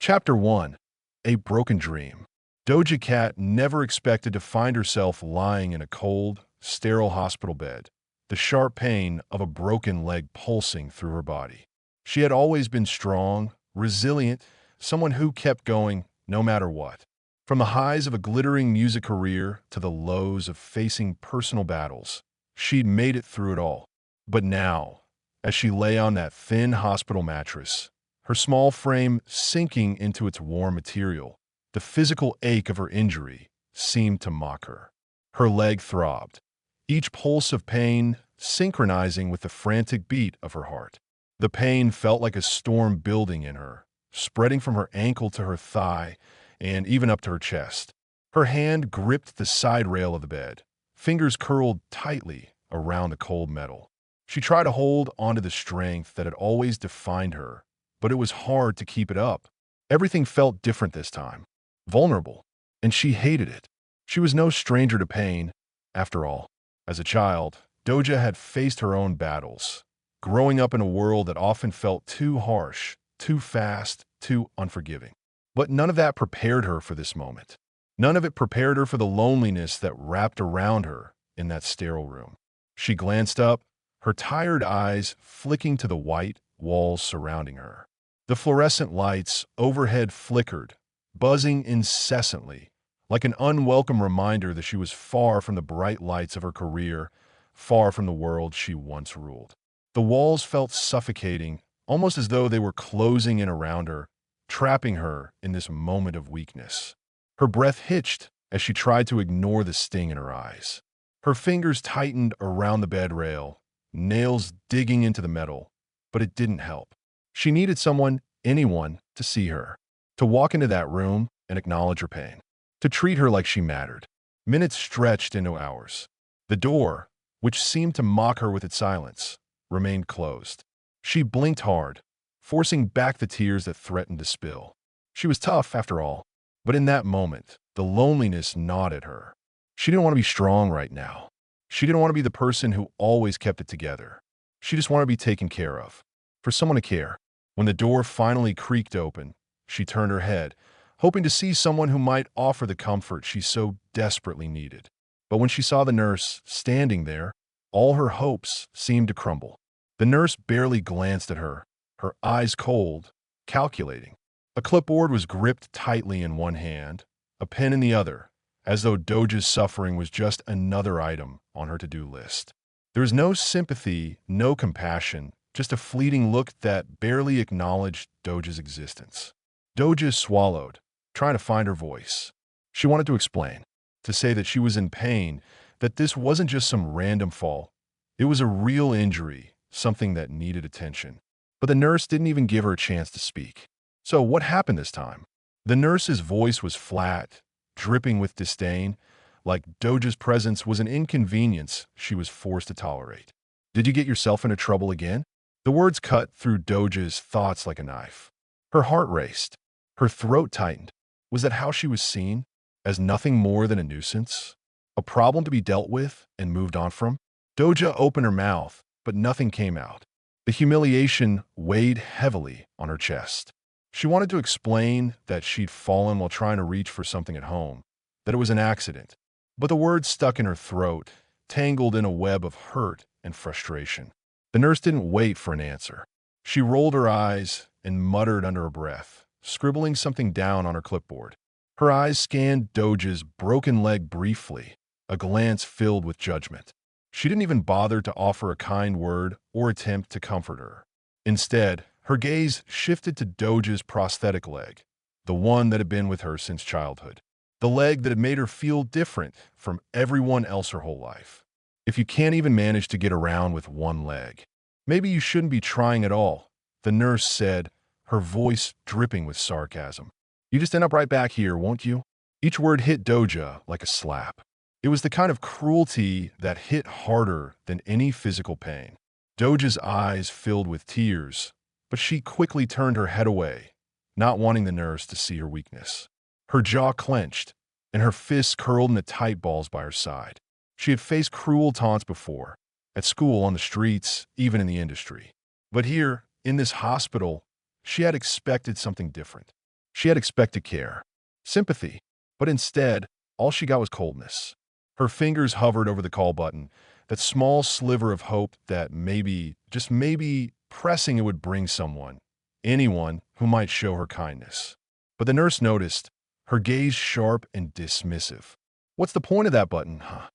Chapter 1. A Broken Dream. Doja Cat never expected to find herself lying in a cold, sterile hospital bed, the sharp pain of a broken leg pulsing through her body. She had always been strong, resilient, someone who kept going no matter what. From the highs of a glittering music career to the lows of facing personal battles, she'd made it through it all. But now, as she lay on that thin hospital mattress, her small frame sinking into its warm material, the physical ache of her injury seemed to mock her. Her leg throbbed, each pulse of pain synchronizing with the frantic beat of her heart. The pain felt like a storm building in her, spreading from her ankle to her thigh and even up to her chest. Her hand gripped the side rail of the bed, fingers curled tightly around the cold metal. She tried to hold onto the strength that had always defined her, but it was hard to keep it up. Everything felt different this time, vulnerable, and she hated it. She was no stranger to pain, after all. As a child, Doja had faced her own battles, growing up in a world that often felt too harsh, too fast, too unforgiving. But none of that prepared her for this moment. None of it prepared her for the loneliness that wrapped around her in that sterile room. She glanced up, her tired eyes flicking to the white walls surrounding her. The fluorescent lights overhead flickered, buzzing incessantly, like an unwelcome reminder that she was far from the bright lights of her career, far from the world she once ruled. The walls felt suffocating, almost as though they were closing in around her, trapping her in this moment of weakness. Her breath hitched as she tried to ignore the sting in her eyes. Her fingers tightened around the bed rail, nails digging into the metal, but it didn't help. She needed someone, anyone, to see her, to walk into that room and acknowledge her pain, to treat her like she mattered. Minutes stretched into hours. The door, which seemed to mock her with its silence, remained closed. She blinked hard, forcing back the tears that threatened to spill. She was tough, after all, but in that moment, the loneliness gnawed at her. She didn't want to be strong right now. She didn't want to be the person who always kept it together. She just wanted to be taken care of, for someone to care. When the door finally creaked open, she turned her head, hoping to see someone who might offer the comfort she so desperately needed. But when she saw the nurse standing there, all her hopes seemed to crumble. The nurse barely glanced at her, her eyes cold, calculating. A clipboard was gripped tightly in one hand, a pen in the other, as though Doja's suffering was just another item on her to-do list. There was no sympathy, no compassion, just a fleeting look that barely acknowledged Doja's existence. Doja swallowed, trying to find her voice. She wanted to explain, to say that she was in pain, that this wasn't just some random fall. It was a real injury, something that needed attention. But the nurse didn't even give her a chance to speak. So what happened this time? The nurse's voice was flat, dripping with disdain, like Doja's presence was an inconvenience she was forced to tolerate. Did you get yourself into trouble again? The words cut through Doja's thoughts like a knife. Her heart raced. Her throat tightened. Was that how she was seen? As nothing more than a nuisance? A problem to be dealt with and moved on from? Doja opened her mouth, but nothing came out. The humiliation weighed heavily on her chest. She wanted to explain that she'd fallen while trying to reach for something at home, that it was an accident. But the words stuck in her throat, tangled in a web of hurt and frustration. The nurse didn't wait for an answer. She rolled her eyes and muttered under her breath, scribbling something down on her clipboard. Her eyes scanned Doja's broken leg briefly, a glance filled with judgment. She didn't even bother to offer a kind word or attempt to comfort her. Instead, her gaze shifted to Doja's prosthetic leg, the one that had been with her since childhood, the leg that had made her feel different from everyone else her whole life. If you can't even manage to get around with one leg, maybe you shouldn't be trying at all, the nurse said, her voice dripping with sarcasm. You just end up right back here, won't you? Each word hit Doja like a slap. It was the kind of cruelty that hit harder than any physical pain. Doja's eyes filled with tears, but she quickly turned her head away, not wanting the nurse to see her weakness. Her jaw clenched, and her fists curled into tight balls by her side. She had faced cruel taunts before, at school, on the streets, even in the industry. But here, in this hospital, she had expected something different. She had expected care, sympathy, but instead, all she got was coldness. Her fingers hovered over the call button, that small sliver of hope that maybe, just maybe, pressing it would bring someone, anyone who might show her kindness. But the nurse noticed, her gaze sharp and dismissive. "What's the point of that button, huh?"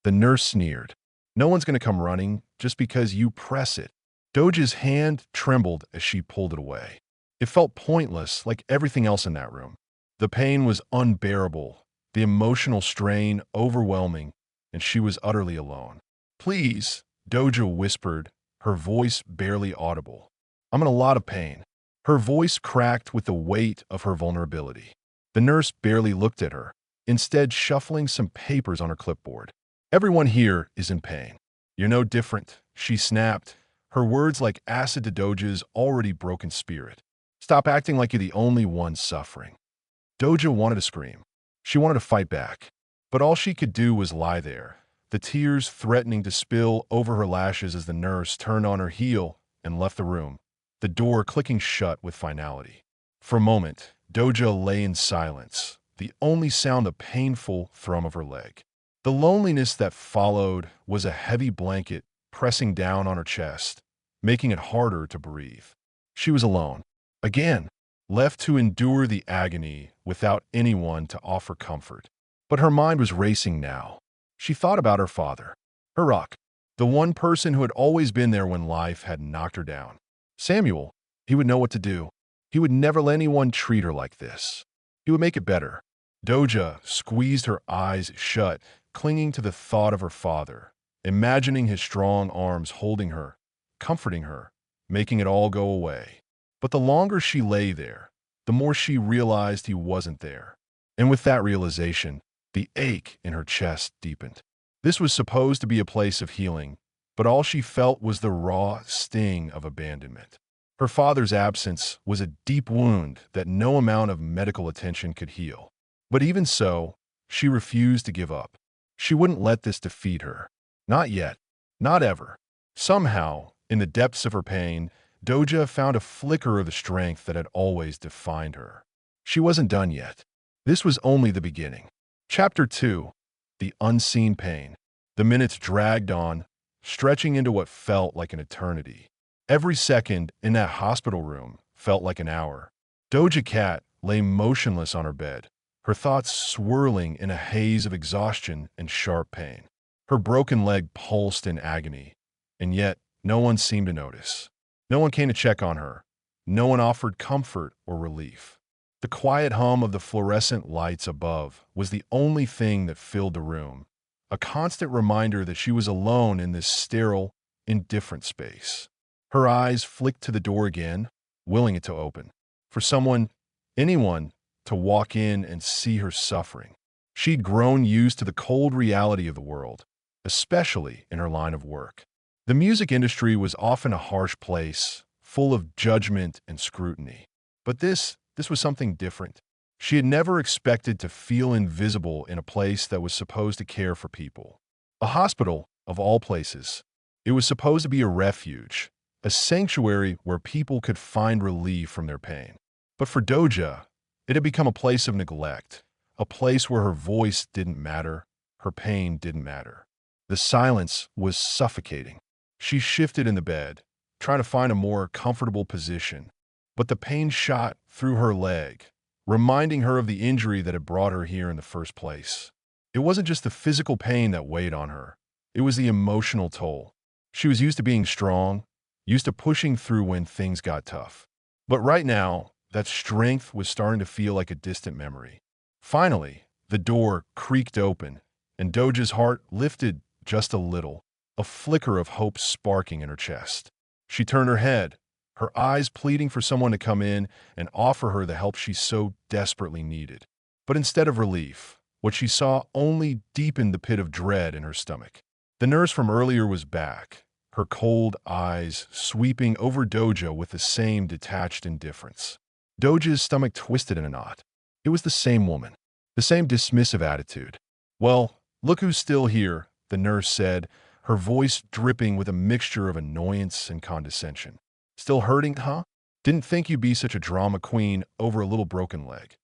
The nurse sneered. "No one's going to come running just because you press it." Doja's hand trembled as she pulled it away. It felt pointless, like everything else in that room. The pain was unbearable, the emotional strain overwhelming, and she was utterly alone. "Please," Doja whispered, her voice barely audible. "I'm in a lot of pain." Her voice cracked with the weight of her vulnerability. The nurse barely looked at her, instead shuffling some papers on her clipboard. "Everyone here is in pain. You're no different," she snapped, her words like acid to Doja's already broken spirit. "Stop acting like you're the only one suffering." Doja wanted to scream. She wanted to fight back. But all she could do was lie there, the tears threatening to spill over her lashes as the nurse turned on her heel and left the room, the door clicking shut with finality. For a moment, Doja lay in silence, the only sound the painful thrum of her leg. The loneliness that followed was a heavy blanket pressing down on her chest, making it harder to breathe. She was alone, again, left to endure the agony without anyone to offer comfort. But her mind was racing now. She thought about her father, her rock, the one person who had always been there when life had knocked her down. Samuel, he would know what to do. He would never let anyone treat her like this. He would make it better. Doja squeezed her eyes shut, clinging to the thought of her father, imagining his strong arms holding her, comforting her, making it all go away. But the longer she lay there, the more she realized he wasn't there. And with that realization, the ache in her chest deepened. This was supposed to be a place of healing, but all she felt was the raw sting of abandonment. Her father's absence was a deep wound that no amount of medical attention could heal. But even so, she refused to give up. She wouldn't let this defeat her. Not yet. Not ever. Somehow, in the depths of her pain, Doja found a flicker of the strength that had always defined her. She wasn't done yet. This was only the beginning. Chapter 2. The Unseen Pain. The minutes dragged on, stretching into what felt like an eternity. Every second in that hospital room felt like an hour. Doja Cat lay motionless on her bed, her thoughts swirling in a haze of exhaustion and sharp pain. Her broken leg pulsed in agony, and yet no one seemed to notice. No one came to check on her. No one offered comfort or relief. The quiet hum of the fluorescent lights above was the only thing that filled the room, a constant reminder that she was alone in this sterile, indifferent space. Her eyes flicked to the door again, willing it to open. For someone, anyone, to walk in and see her suffering. She'd grown used to the cold reality of the world, especially in her line of work. The music industry was often a harsh place, full of judgment and scrutiny. But this was something different. She had never expected to feel invisible in a place that was supposed to care for people. A hospital, of all places. It was supposed to be a refuge, a sanctuary where people could find relief from their pain. But for Doja, it had become a place of neglect, a place where her voice didn't matter, her pain didn't matter. The silence was suffocating. She shifted in the bed, trying to find a more comfortable position, but the pain shot through her leg, reminding her of the injury that had brought her here in the first place. It wasn't just the physical pain that weighed on her. It was the emotional toll. She was used to being strong, used to pushing through when things got tough. But right now, that strength was starting to feel like a distant memory. Finally, the door creaked open, and Doja's heart lifted just a little, a flicker of hope sparking in her chest. She turned her head, her eyes pleading for someone to come in and offer her the help she so desperately needed. But instead of relief, what she saw only deepened the pit of dread in her stomach. The nurse from earlier was back, her cold eyes sweeping over Doja with the same detached indifference. Doja's stomach twisted in a knot. It was the same woman, the same dismissive attitude. "Well, look who's still here," the nurse said, her voice dripping with a mixture of annoyance and condescension. "Still hurting, huh? Didn't think you'd be such a drama queen over a little broken leg."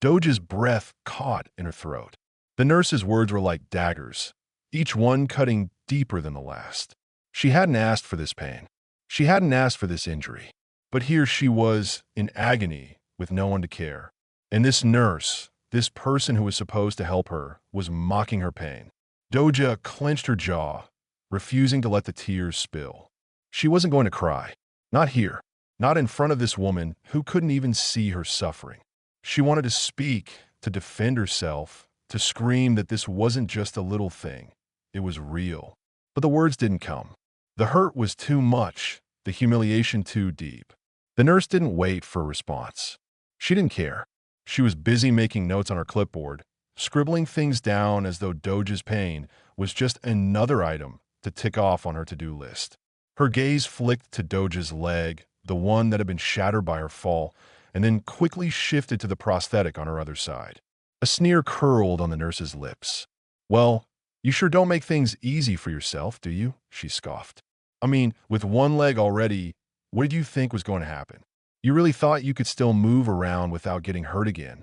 Doja's breath caught in her throat. The nurse's words were like daggers, each one cutting deeper than the last. She hadn't asked for this pain. She hadn't asked for this injury. But here she was, in agony, with no one to care. And this nurse, this person who was supposed to help her, was mocking her pain. Doja clenched her jaw, refusing to let the tears spill. She wasn't going to cry. Not here. Not in front of this woman who couldn't even see her suffering. She wanted to speak, to defend herself, to scream that this wasn't just a little thing. It was real. But the words didn't come. The hurt was too much, the humiliation too deep. The nurse didn't wait for a response. She didn't care. She was busy making notes on her clipboard, scribbling things down as though Doja's pain was just another item to tick off on her to-do list. Her gaze flicked to Doja's leg, the one that had been shattered by her fall, and then quickly shifted to the prosthetic on her other side. A sneer curled on the nurse's lips. "Well, you sure don't make things easy for yourself, do you?" she scoffed. "I mean, with one leg already, what did you think was going to happen? You really thought you could still move around without getting hurt again?"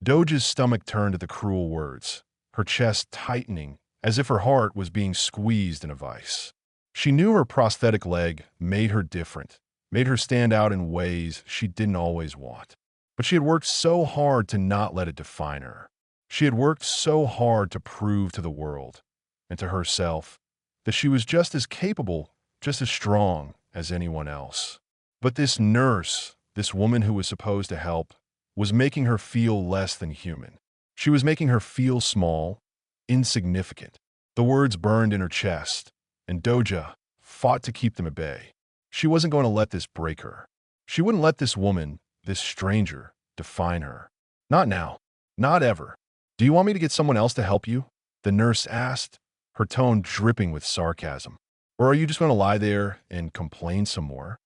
Doja's stomach turned at the cruel words, her chest tightening as if her heart was being squeezed in a vice. She knew her prosthetic leg made her different, made her stand out in ways she didn't always want. But she had worked so hard to not let it define her. She had worked so hard to prove to the world and to herself that she was just as capable, just as strong as anyone else. But this nurse, this woman who was supposed to help, was making her feel less than human. She was making her feel small, insignificant. The words burned in her chest, and Doja fought to keep them at bay. She wasn't going to let this break her. She wouldn't let this woman, this stranger, define her. Not now. Not ever. "Do you want me to get someone else to help you?" the nurse asked, her tone dripping with sarcasm. "Or are you just going to lie there and complain some more?"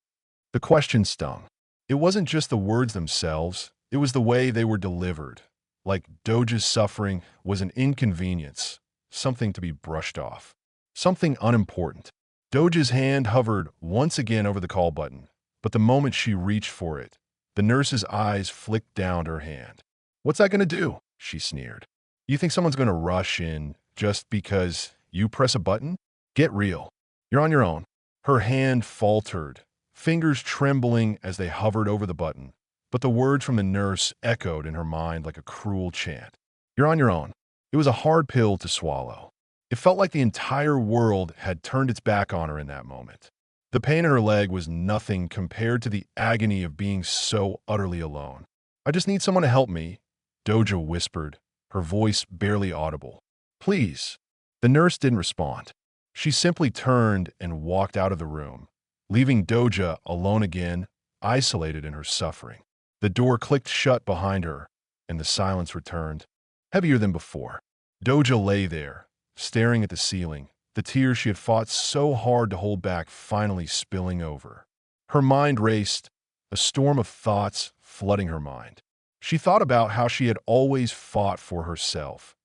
The question stung. It wasn't just the words themselves, it was the way they were delivered. Like Doja's suffering was an inconvenience, something to be brushed off, something unimportant. Doja's hand hovered once again over the call button, but the moment she reached for it, the nurse's eyes flicked down to her hand. "What's that going to do?" she sneered. "You think someone's going to rush in just because you press a button? Get real. You're on your own." Her hand faltered, fingers trembling as they hovered over the button, but the words from the nurse echoed in her mind like a cruel chant. "You're on your own." It was a hard pill to swallow. It felt like the entire world had turned its back on her in that moment. The pain in her leg was nothing compared to the agony of being so utterly alone. "I just need someone to help me," Doja whispered, her voice barely audible. "Please." The nurse didn't respond. She simply turned and walked out of the room, leaving Doja alone again, isolated in her suffering. The door clicked shut behind her, and the silence returned, heavier than before. Doja lay there, staring at the ceiling, the tears she had fought so hard to hold back finally spilling over. Her mind raced, a storm of thoughts flooding her mind. She thought about how she had always fought for herself,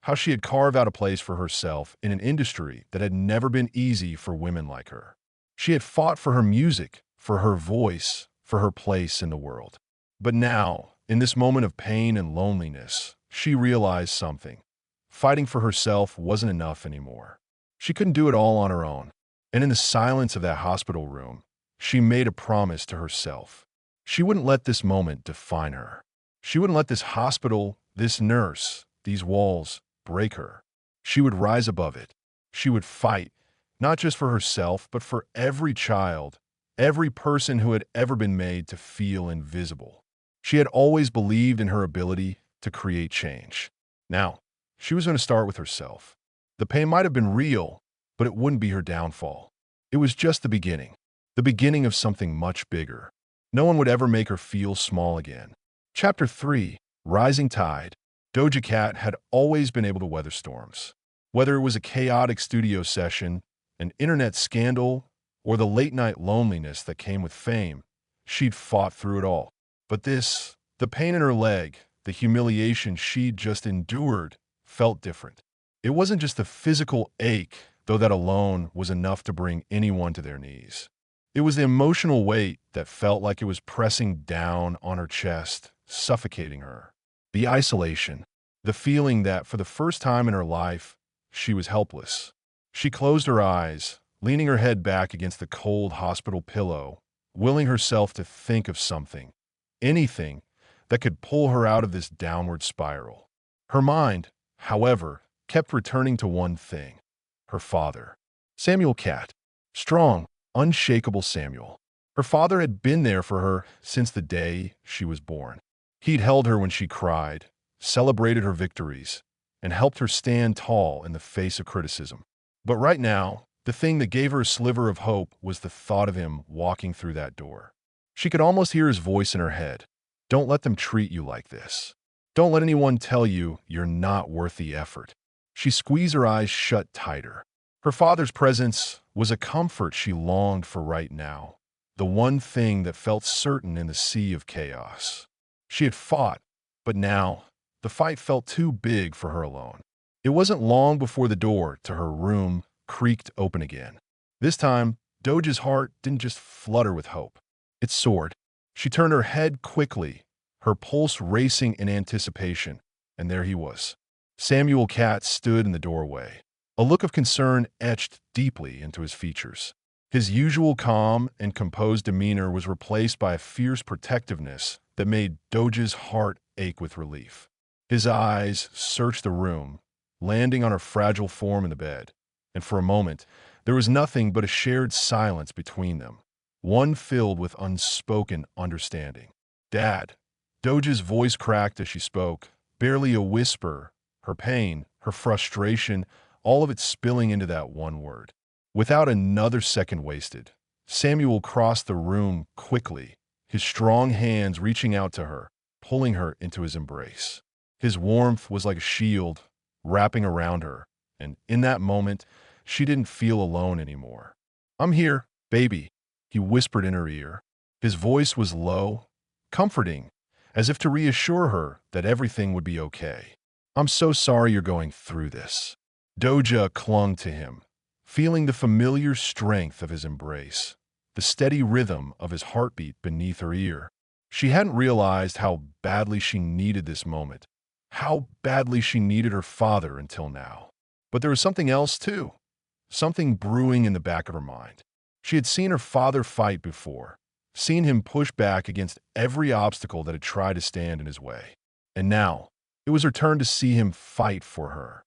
how she had carved out a place for herself in an industry that had never been easy for women like her. She had fought for her music, for her voice, for her place in the world. But now, in this moment of pain and loneliness, she realized something. Fighting for herself wasn't enough anymore. She couldn't do it all on her own. And in the silence of that hospital room, she made a promise to herself. She wouldn't let this moment define her. She wouldn't let this hospital, this nurse, these walls break her. She would rise above it. She would fight, not just for herself, but for every child, every person who had ever been made to feel invisible. She had always believed in her ability to create change. Now, she was going to start with herself. The pain might have been real, but it wouldn't be her downfall. It was just the beginning of something much bigger. No one would ever make her feel small again. Chapter 3, Rising Tide. Doja Cat had always been able to weather storms. Whether it was a chaotic studio session, an internet scandal, or the late-night loneliness that came with fame, she'd fought through it all. But the pain in her leg, the humiliation she'd just endured, felt different. It wasn't just the physical ache, though that alone was enough to bring anyone to their knees. It was the emotional weight that felt like it was pressing down on her chest, suffocating her. The isolation, the feeling that for the first time in her life, she was helpless. She closed her eyes, leaning her head back against the cold hospital pillow, willing herself to think of something, anything, that could pull her out of this downward spiral. Her mind, however, kept returning to one thing: her father. Samuel Catt. Strong, unshakable Samuel. Her father had been there for her since the day she was born. He'd held her when she cried, celebrated her victories, and helped her stand tall in the face of criticism. But right now, the thing that gave her a sliver of hope was the thought of him walking through that door. She could almost hear his voice in her head. Don't let them treat you like this. Don't let anyone tell you you're not worth the effort. She squeezed her eyes shut tighter. Her father's presence was a comfort she longed for right now, the one thing that felt certain in the sea of chaos. She had fought, but now the fight felt too big for her alone. It wasn't long before the door to her room creaked open again. This time, Doja's heart didn't just flutter with hope. It soared. She turned her head quickly, her pulse racing in anticipation, and there he was. Samuel Catt stood in the doorway. A look of concern etched deeply into his features. His usual calm and composed demeanor was replaced by a fierce protectiveness that made Doja's heart ache with relief. His eyes searched the room, landing on her fragile form in the bed, and for a moment, there was nothing but a shared silence between them, one filled with unspoken understanding. "Dad." Doja's voice cracked as she spoke, barely a whisper, her pain, her frustration, all of it spilling into that one word. Without another second wasted, Samuel crossed the room quickly, his strong hands reaching out to her, pulling her into his embrace. His warmth was like a shield, wrapping around her, and in that moment, she didn't feel alone anymore. "I'm here, baby," he whispered in her ear. His voice was low, comforting, as if to reassure her that everything would be okay. "I'm so sorry you're going through this." Doja clung to him, feeling the familiar strength of his embrace, the steady rhythm of his heartbeat beneath her ear. She hadn't realized how badly she needed this moment, how badly she needed her father until now. But there was something else too, something brewing in the back of her mind. She had seen her father fight before, seen him push back against every obstacle that had tried to stand in his way. And now, it was her turn to see him fight for her.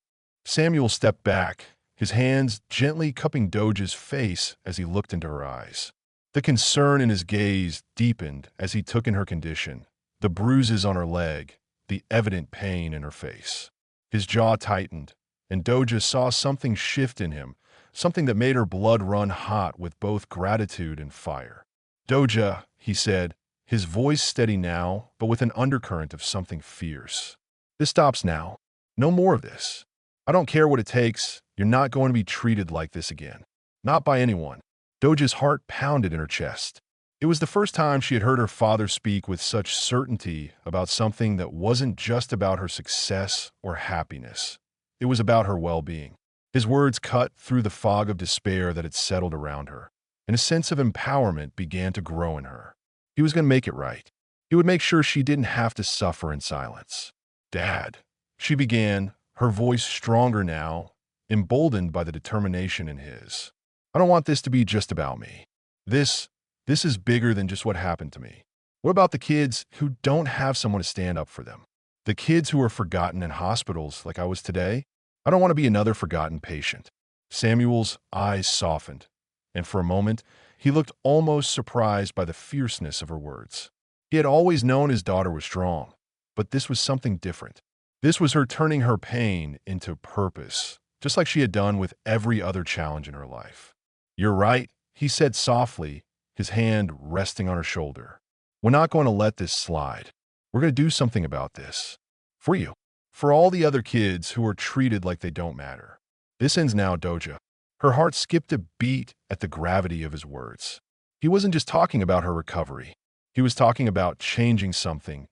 Samuel stepped back, his hands gently cupping Doja's face as he looked into her eyes. The concern in his gaze deepened as he took in her condition, the bruises on her leg, the evident pain in her face. His jaw tightened, and Doja saw something shift in him, something that made her blood run hot with both gratitude and fire. "Doja," he said, his voice steady now, but with an undercurrent of something fierce. "This stops now. No more of this. I don't care what it takes. You're not going to be treated like this again. Not by anyone." Doja's heart pounded in her chest. It was the first time she had heard her father speak with such certainty about something that wasn't just about her success or happiness. It was about her well-being. His words cut through the fog of despair that had settled around her, and a sense of empowerment began to grow in her. He was going to make it right. He would make sure she didn't have to suffer in silence. "Dad," she began, her voice stronger now, emboldened by the determination in his. "I don't want this to be just about me. This is bigger than just what happened to me. What about the kids who don't have someone to stand up for them? The kids who are forgotten in hospitals like I was today? I don't want to be another forgotten patient." Samuel's eyes softened, and for a moment, he looked almost surprised by the fierceness of her words. He had always known his daughter was strong, but this was something different. This was her turning her pain into purpose, just like she had done with every other challenge in her life. "You're right," he said softly, his hand resting on her shoulder. "We're not going to let this slide. We're going to do something about this. For you. For all the other kids who are treated like they don't matter. This ends now, Doja." Her heart skipped a beat at the gravity of his words. He wasn't just talking about her recovery. He was talking about changing something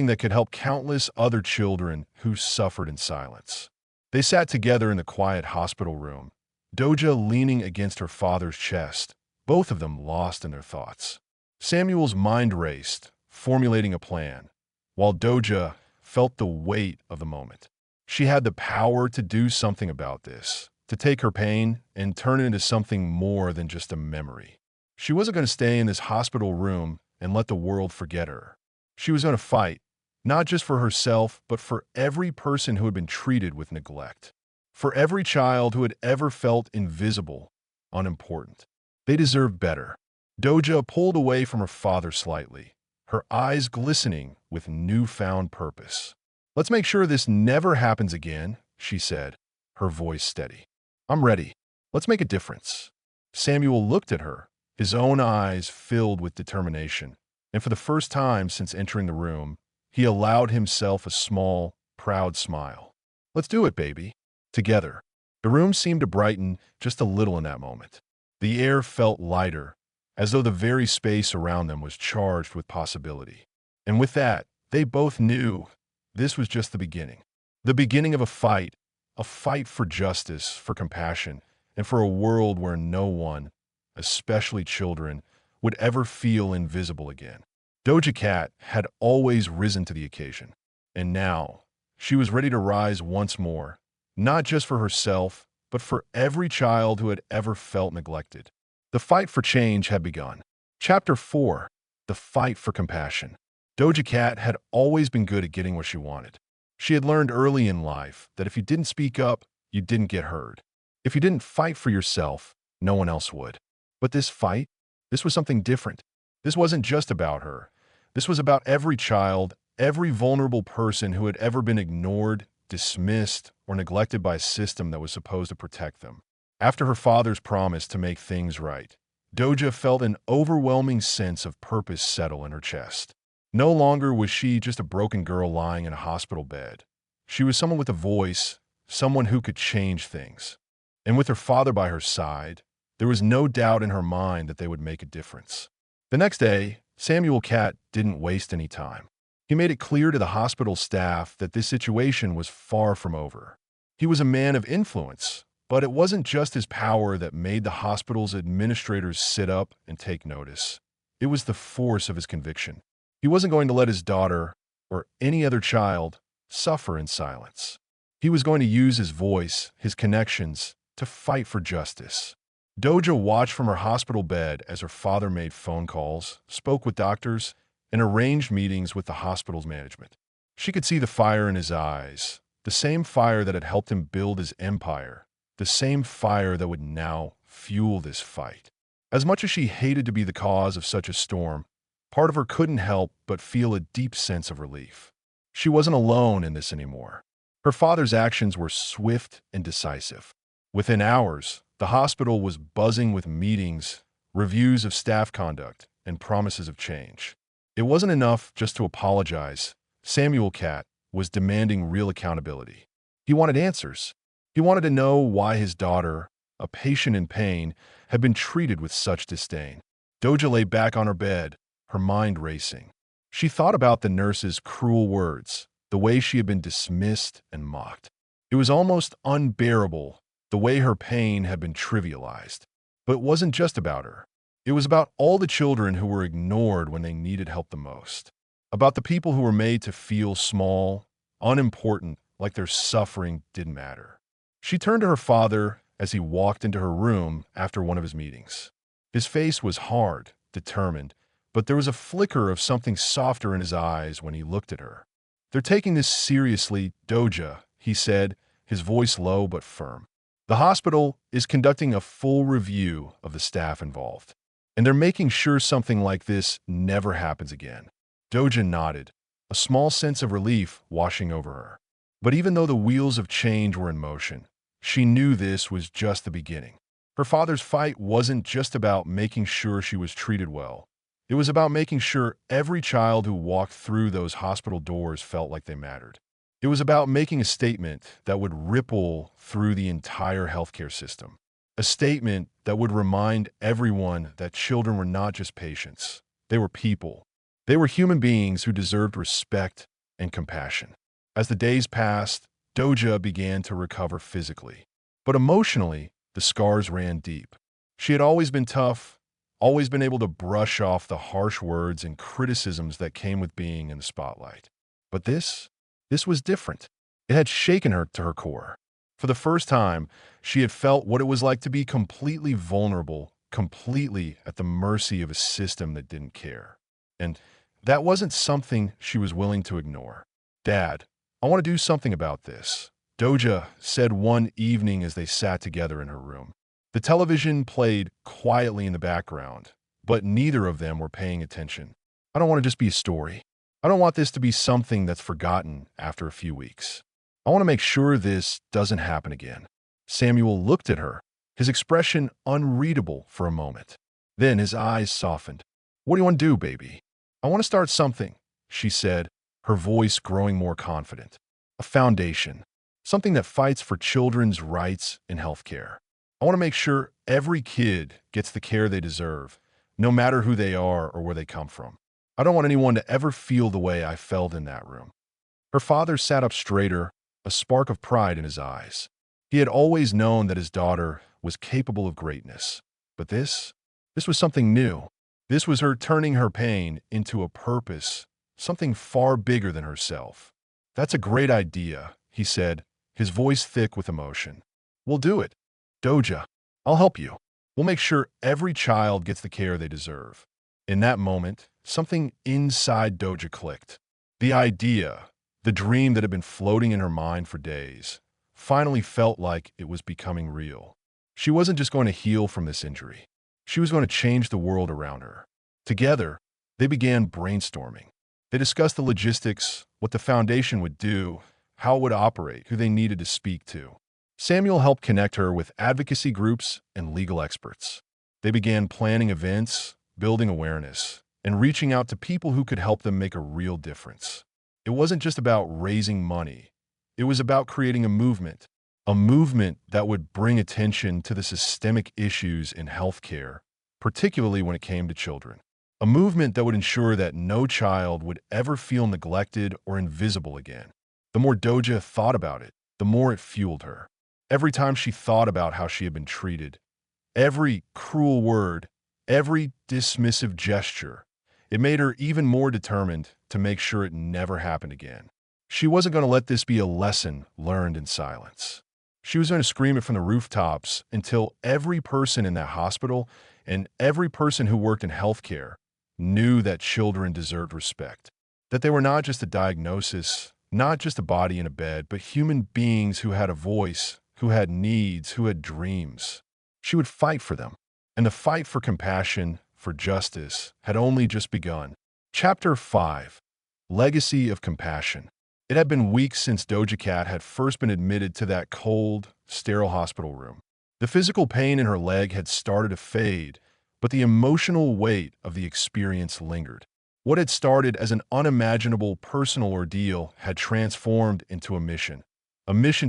that could help countless other children who suffered in silence. They sat together in the quiet hospital room, Doja leaning against her father's chest, both of them lost in their thoughts. Samuel's mind raced, formulating a plan, while Doja felt the weight of the moment. She had the power to do something about this, to take her pain and turn it into something more than just a memory. She wasn't going to stay in this hospital room and let the world forget her. She was going to fight, not just for herself, but for every person who had been treated with neglect. For every child who had ever felt invisible, unimportant. They deserved better. Doja pulled away from her father slightly, her eyes glistening with newfound purpose. "Let's make sure this never happens again," she said, her voice steady. "I'm ready. Let's make a difference." Samuel looked at her, his own eyes filled with determination, and for the first time since entering the room, he allowed himself a small, proud smile. "Let's do it, baby." Together. The room seemed to brighten just a little in that moment. The air felt lighter, as though the very space around them was charged with possibility. And with that, they both knew this was just the beginning. The beginning of a fight for justice, for compassion, and for a world where no one, especially children, would ever feel invisible again. Doja Cat had always risen to the occasion, and now she was ready to rise once more, not just for herself, but for every child who had ever felt neglected. The fight for change had begun. Chapter 4. The Fight for Compassion. Doja Cat had always been good at getting what she wanted. She had learned early in life that if you didn't speak up, you didn't get heard. If you didn't fight for yourself, no one else would. But this fight, this was something different. This wasn't just about her. This was about every child, every vulnerable person who had ever been ignored, dismissed, or neglected by a system that was supposed to protect them. After her father's promise to make things right, Doja felt an overwhelming sense of purpose settle in her chest. No longer was she just a broken girl lying in a hospital bed. She was someone with a voice, someone who could change things. And with her father by her side, there was no doubt in her mind that they would make a difference. The next day, Samuel Cat didn't waste any time. He made it clear to the hospital staff that this situation was far from over. He was a man of influence, but it wasn't just his power that made the hospital's administrators sit up and take notice. It was the force of his conviction. He wasn't going to let his daughter, or any other child, suffer in silence. He was going to use his voice, his connections, to fight for justice. Doja watched from her hospital bed as her father made phone calls, spoke with doctors, and arranged meetings with the hospital's management. She could see the fire in his eyes, the same fire that had helped him build his empire, the same fire that would now fuel this fight. As much as she hated to be the cause of such a storm, part of her couldn't help but feel a deep sense of relief. She wasn't alone in this anymore. Her father's actions were swift and decisive. Within hours, the hospital was buzzing with meetings, reviews of staff conduct, and promises of change. It wasn't enough just to apologize. Samuel Cat was demanding real accountability. He wanted answers. He wanted to know why his daughter, a patient in pain, had been treated with such disdain. Doja lay back on her bed, her mind racing. She thought about the nurse's cruel words, the way she had been dismissed and mocked. It was almost unbearable, the way her pain had been trivialized. But it wasn't just about her. It was about all the children who were ignored when they needed help the most. About the people who were made to feel small, unimportant, like their suffering didn't matter. She turned to her father as he walked into her room after one of his meetings. His face was hard, determined, but there was a flicker of something softer in his eyes when he looked at her. "They're taking this seriously, Doja," he said, his voice low but firm. "The hospital is conducting a full review of the staff involved, and they're making sure something like this never happens again." Doja nodded, a small sense of relief washing over her. But even though the wheels of change were in motion, she knew this was just the beginning. Her father's fight wasn't just about making sure she was treated well. It was about making sure every child who walked through those hospital doors felt like they mattered. It was about making a statement that would ripple through the entire healthcare system. A statement that would remind everyone that children were not just patients. They were people. They were human beings who deserved respect and compassion. As the days passed, Doja began to recover physically. But emotionally, the scars ran deep. She had always been tough, always been able to brush off the harsh words and criticisms that came with being in the spotlight. But this was different. It had shaken her to her core. For the first time, she had felt what it was like to be completely vulnerable, completely at the mercy of a system that didn't care. And that wasn't something she was willing to ignore. "Dad, I want to do something about this," Doja said one evening as they sat together in her room. The television played quietly in the background, but neither of them were paying attention. "I don't want to just be a story. I don't want this to be something that's forgotten after a few weeks. I want to make sure this doesn't happen again." Samuel looked at her, his expression unreadable for a moment. Then his eyes softened. "What do you want to do, baby?" "I want to start something," she said, her voice growing more confident. "A foundation. Something that fights for children's rights in healthcare. I want to make sure every kid gets the care they deserve, no matter who they are or where they come from. I don't want anyone to ever feel the way I felt in that room." Her father sat up straighter, a spark of pride in his eyes. He had always known that his daughter was capable of greatness. But this was something new. This was her turning her pain into a purpose, something far bigger than herself. "That's a great idea," he said, his voice thick with emotion. "We'll do it. Doja, I'll help you. We'll make sure every child gets the care they deserve." In that moment, something inside Doja clicked. The idea, the dream that had been floating in her mind for days, finally felt like it was becoming real. She wasn't just going to heal from this injury. She was going to change the world around her. Together, they began brainstorming. They discussed the logistics, what the foundation would do, how it would operate, who they needed to speak to. Samuel helped connect her with advocacy groups and legal experts. They began planning events, building awareness, and reaching out to people who could help them make a real difference. It wasn't just about raising money. It was about creating a movement that would bring attention to the systemic issues in healthcare, particularly when it came to children. A movement that would ensure that no child would ever feel neglected or invisible again. The more Doja thought about it, the more it fueled her. Every time she thought about how she had been treated, every cruel word, every dismissive gesture, it made her even more determined to make sure it never happened again. She wasn't going to let this be a lesson learned in silence. She was going to scream it from the rooftops until every person in that hospital and every person who worked in healthcare knew that children deserved respect, that they were not just a diagnosis, not just a body in a bed, but human beings who had a voice, who had needs, who had dreams. She would fight for them, and the fight for compassion, for justice, had only just begun. Chapter 5. Legacy of Compassion. It had been weeks since Doja Cat had first been admitted to that cold, sterile hospital room. The physical pain in her leg had started to fade, but the emotional weight of the experience lingered. What had started as an unimaginable personal ordeal had transformed into a mission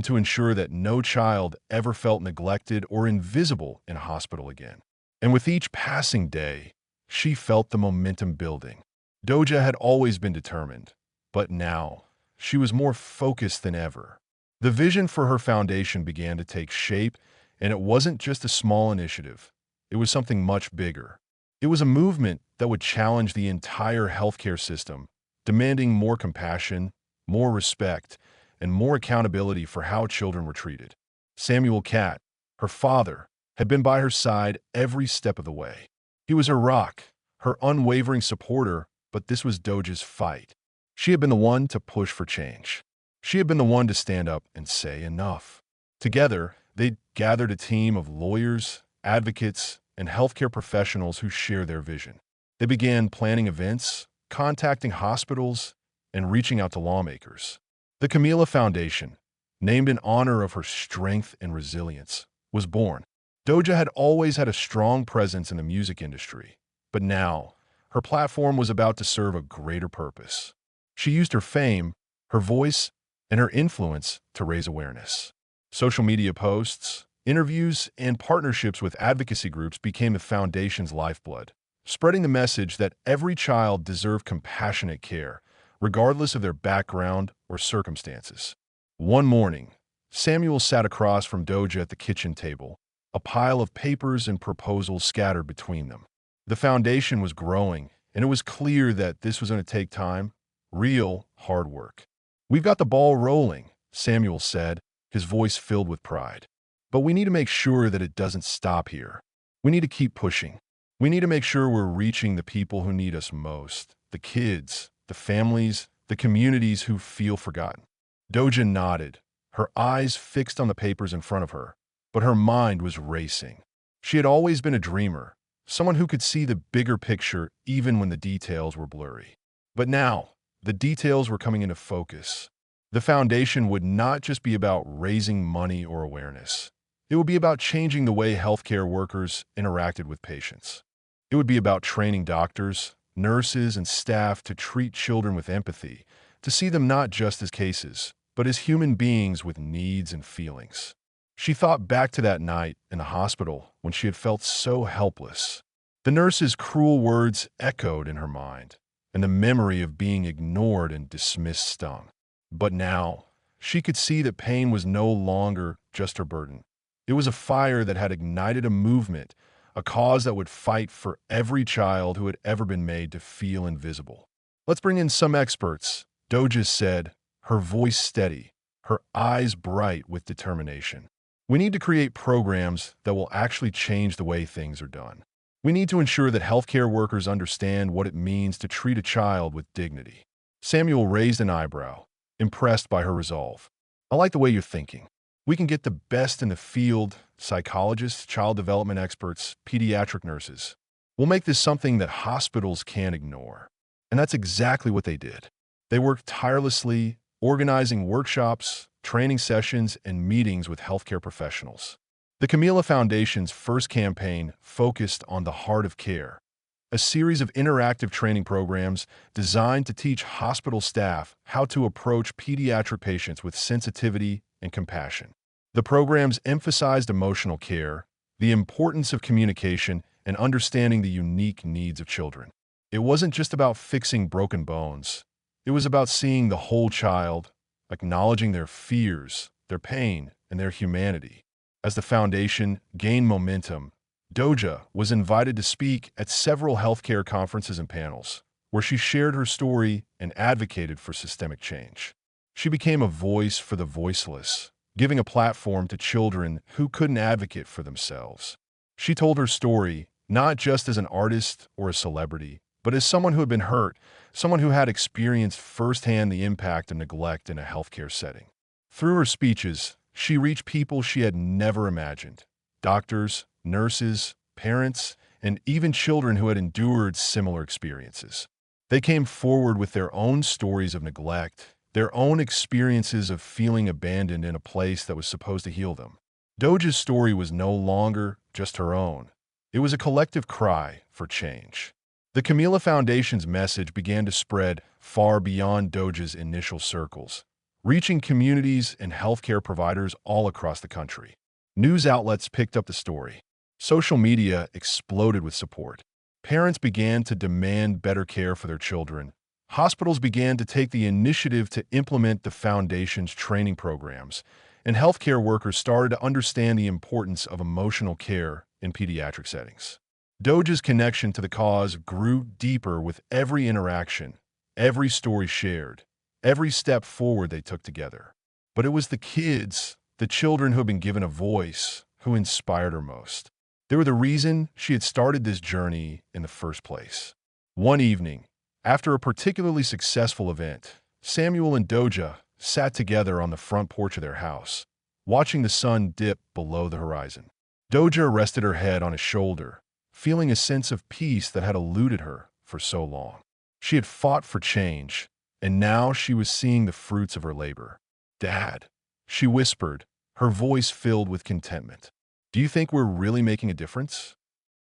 to ensure that no child ever felt neglected or invisible in a hospital again. And with each passing day, she felt the momentum building. Doja had always been determined, but now she was more focused than ever. The vision for her foundation began to take shape, and it wasn't just a small initiative. It was something much bigger. It was a movement that would challenge the entire healthcare system, demanding more compassion, more respect, and more accountability for how children were treated. Samuel Cat, her father, had been by her side every step of the way. He was her rock, her unwavering supporter, but this was Doja's fight. She had been the one to push for change. She had been the one to stand up and say enough. Together, they gathered a team of lawyers, advocates, and healthcare professionals who share their vision. They began planning events, contacting hospitals, and reaching out to lawmakers. The Camila Foundation, named in honor of her strength and resilience, was born. Doja had always had a strong presence in the music industry, but now her platform was about to serve a greater purpose. She used her fame, her voice, and her influence to raise awareness. Social media posts, interviews, and partnerships with advocacy groups became the foundation's lifeblood, spreading the message that every child deserved compassionate care, regardless of their background or circumstances. One morning, Samuel sat across from Doja at the kitchen table, a pile of papers and proposals scattered between them. The foundation was growing, and it was clear that this was going to take time, real hard work. "We've got the ball rolling," Samuel said, his voice filled with pride. "But we need to make sure that it doesn't stop here. We need to keep pushing. We need to make sure we're reaching the people who need us most, the kids, the families, the communities who feel forgotten." Doja nodded, her eyes fixed on the papers in front of her, but her mind was racing. She had always been a dreamer, someone who could see the bigger picture even when the details were blurry. But now, the details were coming into focus. The foundation would not just be about raising money or awareness. It would be about changing the way healthcare workers interacted with patients. It would be about training doctors, nurses, and staff to treat children with empathy, to see them not just as cases, but as human beings with needs and feelings. She thought back to that night in the hospital when she had felt so helpless. The nurse's cruel words echoed in her mind, and the memory of being ignored and dismissed stung. But now, she could see that pain was no longer just her burden. It was a fire that had ignited a movement, a cause that would fight for every child who had ever been made to feel invisible. "Let's bring in some experts," Doja said, her voice steady, her eyes bright with determination. "We need to create programs that will actually change the way things are done. We need to ensure that healthcare workers understand what it means to treat a child with dignity." Samuel raised an eyebrow, impressed by her resolve. "I like the way you're thinking. We can get the best in the field, psychologists, child development experts, pediatric nurses. We'll make this something that hospitals can't ignore." And that's exactly what they did. They worked tirelessly, organizing workshops, training sessions, and meetings with healthcare professionals. The Camila Foundation's first campaign focused on the heart of care, a series of interactive training programs designed to teach hospital staff how to approach pediatric patients with sensitivity and compassion. The programs emphasized emotional care, the importance of communication, and understanding the unique needs of children. It wasn't just about fixing broken bones. It was about seeing the whole child, acknowledging their fears, their pain, and their humanity. As the foundation gained momentum, Doja was invited to speak at several healthcare conferences and panels, where she shared her story and advocated for systemic change. She became a voice for the voiceless, giving a platform to children who couldn't advocate for themselves. She told her story not just as an artist or a celebrity, but as someone who had been hurt, someone who had experienced firsthand the impact of neglect in a healthcare setting. Through her speeches, she reached people she had never imagined: doctors, nurses, parents, and even children who had endured similar experiences. They came forward with their own stories of neglect, their own experiences of feeling abandoned in a place that was supposed to heal them. Doja's story was no longer just her own. It was a collective cry for change. The Camila Foundation's message began to spread far beyond Doja's initial circles, reaching communities and healthcare providers all across the country. News outlets picked up the story. Social media exploded with support. Parents began to demand better care for their children. Hospitals began to take the initiative to implement the Foundation's training programs, and healthcare workers started to understand the importance of emotional care in pediatric settings. Doja's connection to the cause grew deeper with every interaction, every story shared, every step forward they took together. But it was the kids, the children who had been given a voice, who inspired her most. They were the reason she had started this journey in the first place. One evening, after a particularly successful event, Samuel and Doja sat together on the front porch of their house, watching the sun dip below the horizon. Doja rested her head on his shoulder, feeling a sense of peace that had eluded her for so long. She had fought for change, and now she was seeing the fruits of her labor. "Dad," she whispered, her voice filled with contentment. "Do you think we're really making a difference?"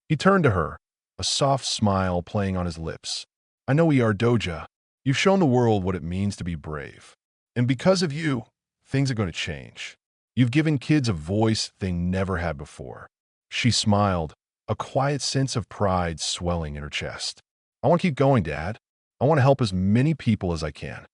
He turned to her, a soft smile playing on his lips. "I know we are, Doja. You've shown the world what it means to be brave. And because of you, things are going to change. You've given kids a voice they never had before." She smiled, a quiet sense of pride swelling in her chest. "I want to keep going, Dad. I want to help as many people as I can."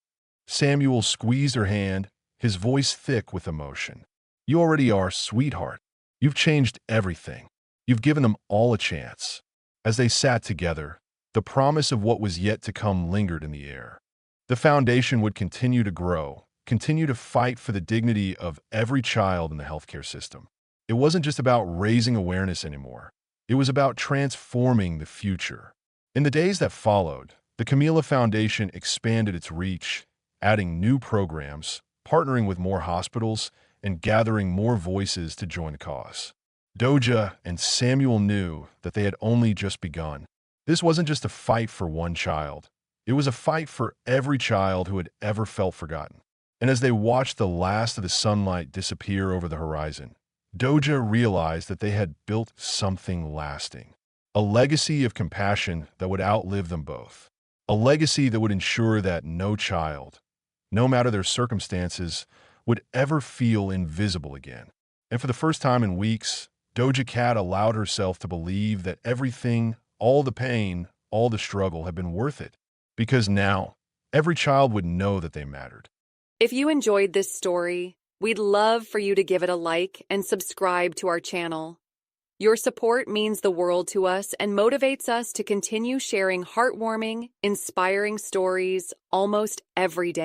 Samuel squeezed her hand, his voice thick with emotion. "You already are, sweetheart. You've changed everything. You've given them all a chance. As they sat together, the promise of what was yet to come lingered in the air. The foundation would continue to grow, continue to fight for the dignity of every child in the healthcare system. It wasn't just about raising awareness anymore. It was about transforming the future. In the days that followed, the Camila Foundation expanded its reach, adding new programs, partnering with more hospitals, and gathering more voices to join the cause. Doja and Samuel knew that they had only just begun. This wasn't just a fight for one child. It was a fight for every child who had ever felt forgotten. And as they watched the last of the sunlight disappear over the horizon, Doja realized that they had built something lasting. A legacy of compassion that would outlive them both. A legacy that would ensure that no child, no matter their circumstances, would ever feel invisible again. And for the first time in weeks, Doja Cat allowed herself to believe that everything, all the pain, all the struggle had been worth it. Because now, every child would know that they mattered. If you enjoyed this story, we'd love for you to give it a like and subscribe to our channel. Your support means the world to us and motivates us to continue sharing heartwarming, inspiring stories almost every day.